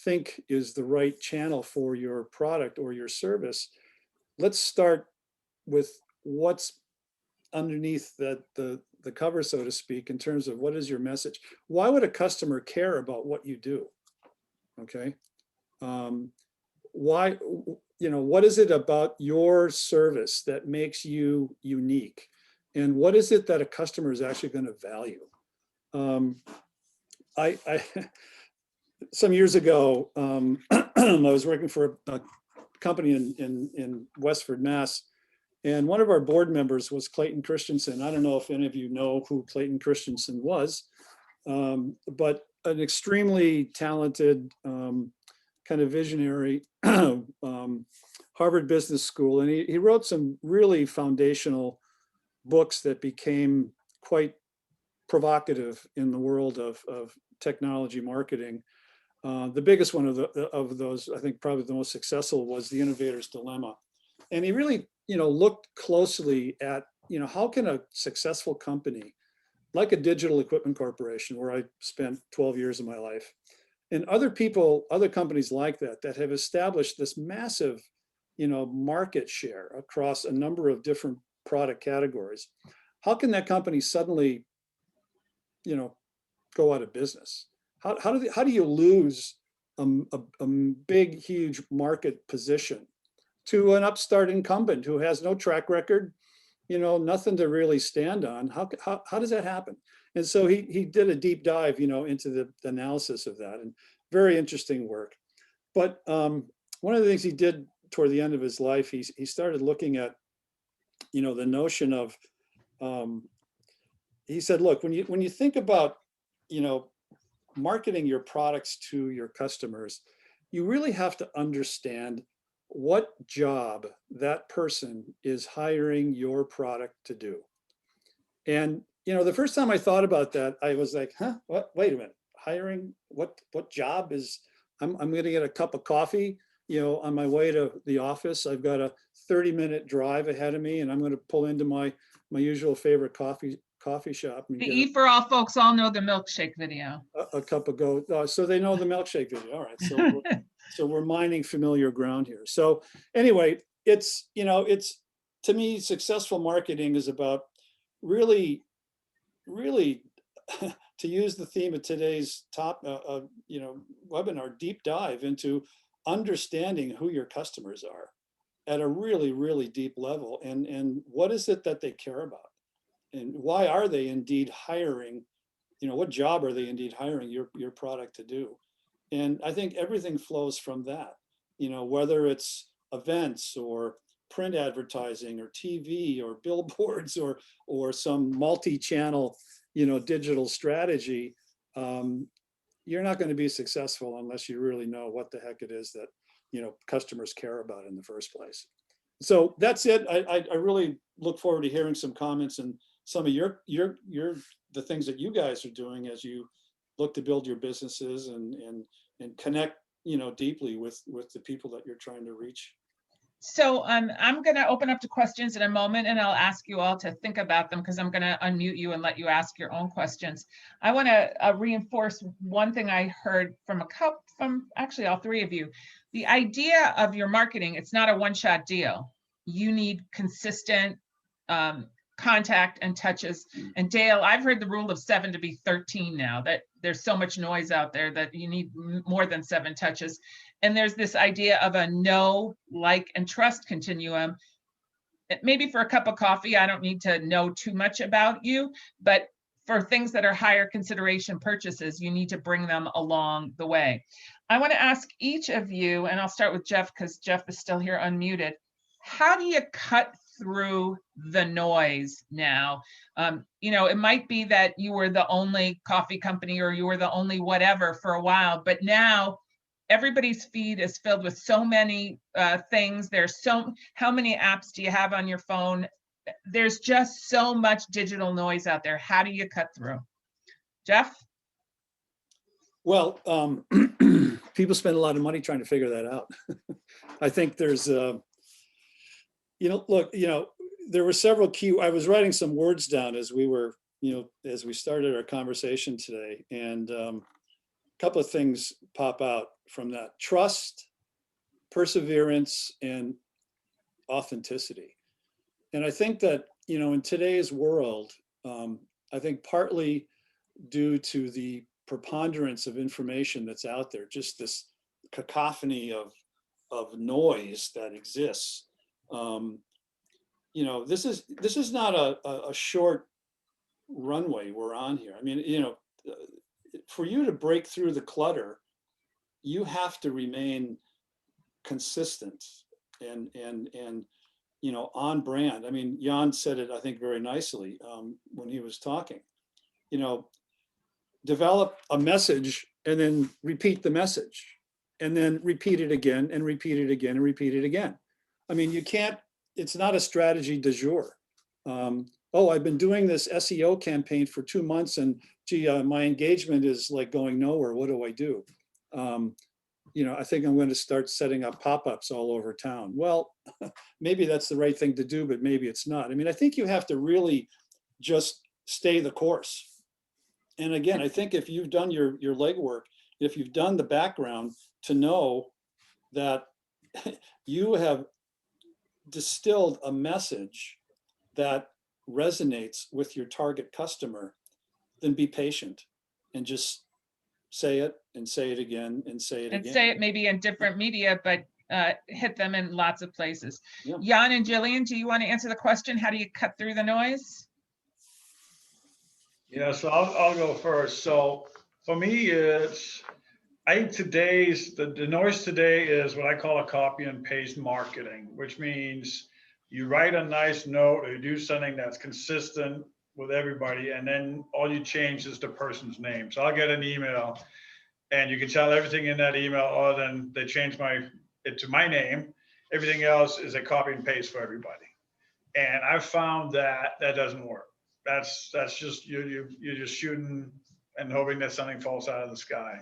think is the right channel for your product or your service, let's start with what's underneath the cover, so to speak, in terms of what is your message. Why would a customer care about what you do? Okay. Why, what is it about your service that makes you unique? And what is it that a customer is actually going to value? I some years ago, I was working for a company in Westford, Mass. And one of our board members was Clayton Christensen. I don't know if any of you know who Clayton Christensen was, but an extremely talented, kind of visionary, Harvard Business School. And he wrote some really foundational books that became quite provocative in the world of technology marketing. The biggest one of those, I think probably the most successful, was The Innovator's Dilemma. And he really, looked closely at, how can a successful company like a digital equipment corporation, where I spent 12 years of my life, and other companies like that have established this massive, market share across a number of different product categories. How can that company suddenly, go out of business? How do you lose a big, huge market position to an upstart incumbent who has no track record, nothing to really stand on? How does that happen? And so he did a deep dive, into the analysis of that, and very interesting work. But one of the things he did toward the end of his life, he started looking at, the notion of, he said, look, when you think about, marketing your products to your customers, you really have to understand what job that person is hiring your product to do. And, the first time I thought about that, I was like, huh, what? Wait a minute, hiring, what job is, I'm going to get a cup of coffee, on my way to the office. I've got a 30-minute drive ahead of me, and I'm going to pull into my usual favorite coffee shop. And The E for All folks all know the milkshake video. A cup of go. So they know the milkshake video. All right. So we're mining familiar ground here. So anyway, it's to me, successful marketing is about really to use the theme of today's webinar, deep dive into understanding who your customers are at a really, really deep level, and what is it that they care about, and why are they indeed hiring, what job are they indeed hiring your product to do? And I think everything flows from that, whether it's events or print advertising or TV or billboards or some multi-channel, digital strategy. You're not going to be successful unless you really know what the heck it is that, customers care about in the first place. So that's it. I really look forward to hearing some comments and some of the things that you guys are doing as you look to build your businesses and connect, deeply with the people that you're trying to reach. So I'm going to open up to questions in a moment, and I'll ask you all to think about them, because I'm going to unmute you and let you ask your own questions. I want to reinforce one thing I heard from actually all three of you. The idea of your marketing, it's not a one-shot deal. You need consistent contact and touches. And Dale, I've heard the rule of 7 to be 13 now, that there's so much noise out there that you need more than 7 touches. And there's this idea of a know, like, and trust continuum. Maybe for a cup of coffee, I don't need to know too much about you, but for things that are higher consideration purchases, you need to bring them along the way. I want to ask each of you, and I'll start with Jeff because Jeff is still here unmuted. How do you cut through the noise now? You know, it might be that you were the only coffee company or you were the only whatever for a while, but now everybody's feed is filled with so many things. How many apps do you have on your phone? There's just so much digital noise out there. How do you cut through? Jeff? Well, people spend a lot of money trying to figure that out. I think there's, you know, look, you know, there were several key, I was writing some words down as we were, you know, as we started our conversation today, and a couple of things pop out from that: trust, perseverance, and authenticity. And I think that, you know, in today's world, I think partly due to the preponderance of information that's out there, just this cacophony of noise that exists, you know, this is not a short runway we're on here. I mean, you know, for you to break through the clutter, you have to remain consistent and you know, on brand. I mean, Jan said it, I think, very nicely when he was talking. You know, develop a message and then repeat the message, and then repeat it again and repeat it again and repeat it again. I mean, you can't, it's not a strategy du jour. Oh, I've been doing this SEO campaign for 2 months and gee, my engagement is like going nowhere. What do I do? You know, I think I'm going to start setting up pop-ups all over town. Well, maybe that's the right thing to do, but maybe it's not. I mean, I think you have to really just stay the course. And again, I think if you've done your legwork, if you've done the background to know that you have distilled a message that resonates with your target customer, then be patient and just say it and say it again and say it again. And say it maybe in different media, but hit them in lots of places. Yeah. Jan and Jillian, do you want to answer the question? How do you cut through the noise? Yeah, so I'll go first. So for me, I think the noise today is what I call a copy and paste marketing, which means you write a nice note or you do something that's consistent with everybody, and then all you change is the person's name. So I'll get an email and you can tell everything in that email other than they changed it to my name. Everything else is a copy and paste for everybody. And I've found that doesn't work. That's just, you're just shooting and hoping that something falls out of the sky.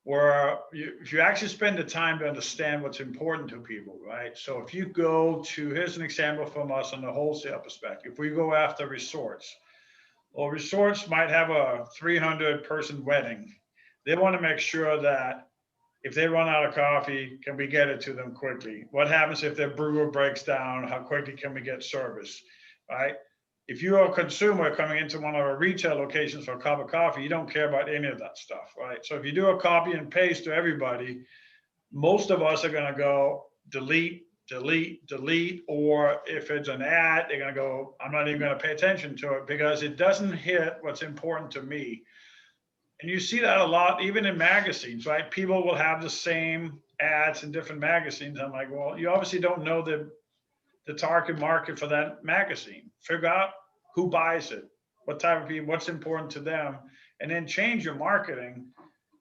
Where if you actually spend the time to understand what's important to people, right? So if you go to, here's an example from us on the wholesale perspective. If we go after resorts, well, resorts might have a 300-person wedding. They want to make sure that if they run out of coffee, can we get it to them quickly? What happens if their brewer breaks down? How quickly can we get service, right? If you're a consumer coming into one of our retail locations for a cup of coffee, you don't care about any of that stuff, right? So if you do a copy and paste to everybody, most of us are going to go delete, delete, delete, or if it's an ad, they're going to go, I'm not even going to pay attention to it because it doesn't hit what's important to me. And you see that a lot, even in magazines, right? People will have the same ads in different magazines. I'm like, well, you obviously don't know the target market for that magazine. Figure out who buys it, what type of people, what's important to them, and then change your marketing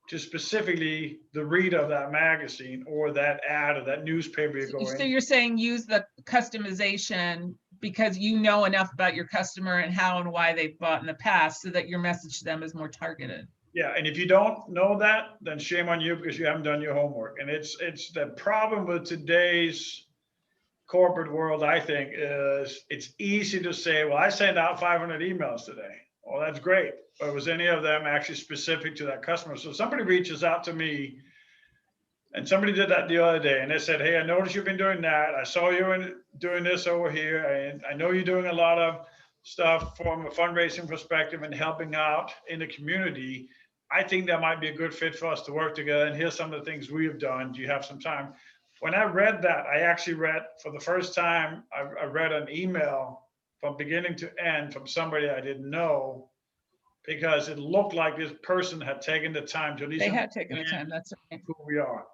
to specifically the read of that magazine or that ad or that newspaper you're going. So you're saying use the customization because you know enough about your customer and how and why they've bought in the past so that your message to them is more targeted. Yeah, and if you don't know that, then shame on you because you haven't done your homework. And it's the problem with today's corporate world, I think, is it's easy to say, well, I sent out 500 emails today. Well, that's great. But was any of them actually specific to that customer? So somebody reaches out to me, and somebody did that the other day, and they said, hey, I noticed you've been doing that. I saw you doing this over here. And I know you're doing a lot of stuff from a fundraising perspective and helping out in the community. I think that might be a good fit for us to work together. And here's some of the things we have done. Do you have some time? When I read that, I actually read for the first time, I read an email from beginning to end from somebody I didn't know, because it looked like this person had taken the time to at least They had taken the time, that's right. who we are.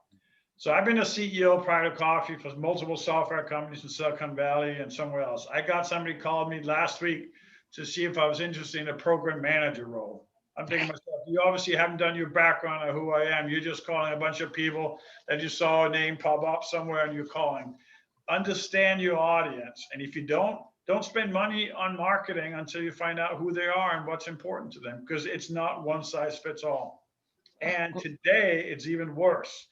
So I've been a CEO prior to coffee for multiple software companies in Silicon Valley and somewhere else. I got somebody called me last week to see if I was interested in a program manager role. I'm thinking to myself, you obviously haven't done your background on who I am. You're just calling a bunch of people that you saw a name pop up somewhere and you're calling. Understand your audience. And if you don't spend money on marketing until you find out who they are and what's important to them, because it's not one size fits all. And today it's even worse.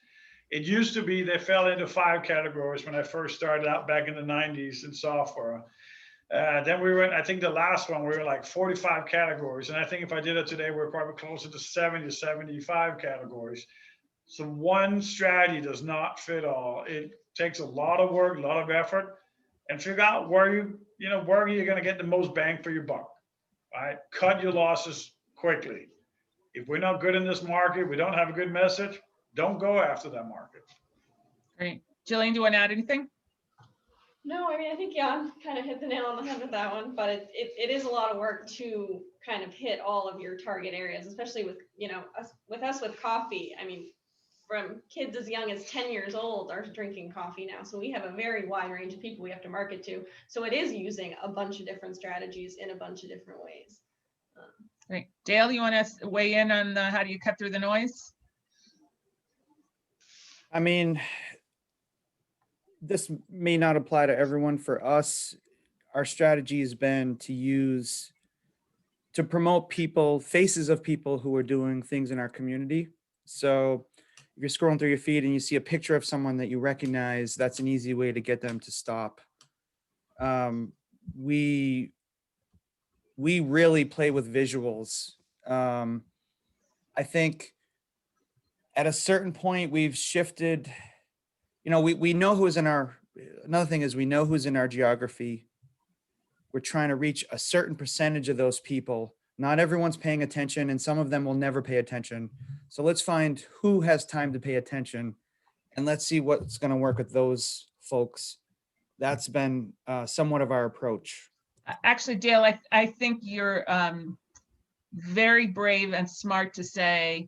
It used to be they fell into 5 categories when I first started out back in the 90s in software. Then we went, I think the last one, we were like 45 categories. And I think if I did it today, we're probably closer to 70 to 75 categories. So one strategy does not fit all. It takes a lot of work, a lot of effort, and figure out where where you're going to get the most bang for your buck. All right, cut your losses quickly. If we're not good in this market, we don't have a good message, don't go after that market. Great. Jillian, do you want to add anything? No, I mean, I think Jan kind of hit the nail on the head with that one, but it is a lot of work to kind of hit all of your target areas, especially with, us with coffee. I mean, from kids as young as 10 years old are drinking coffee now. So we have a very wide range of people we have to market to. So it is using a bunch of different strategies in a bunch of different ways. Great. Dale, you want to weigh in on how do you cut through the noise? I mean, this may not apply to everyone. For us, our strategy has been to promote people, faces of people who are doing things in our community. So if you're scrolling through your feed and you see a picture of someone that you recognize, that's an easy way to get them to stop. We really play with visuals. I think at a certain point we've shifted, we know who's in another thing is we know who's in our geography. We're trying to reach a certain percentage of those people. Not everyone's paying attention, and some of them will never pay attention. So let's find who has time to pay attention, and let's see what's going to work with those folks. That's been somewhat of our approach. Actually, Dale, I think you're very brave and smart to say,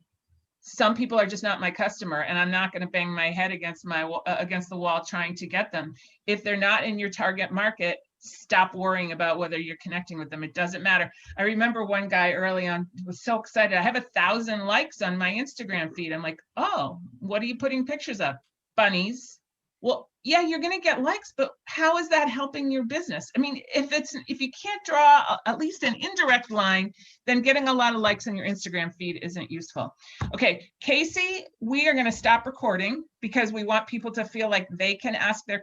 some people are just not my customer, and I'm not going to bang my head against the wall trying to get them. If they're not in your target market, stop worrying about whether you're connecting with them. It doesn't matter. I remember one guy early on was so excited. I have 1,000 likes on my Instagram feed. I'm like, oh, what are you putting pictures of? Bunnies. Well, yeah, you're going to get likes, but how is that helping your business? I mean, if you can't draw at least an indirect line, then getting a lot of likes on your Instagram feed isn't useful. Okay, Casey, we are going to stop recording because we want people to feel like they can ask their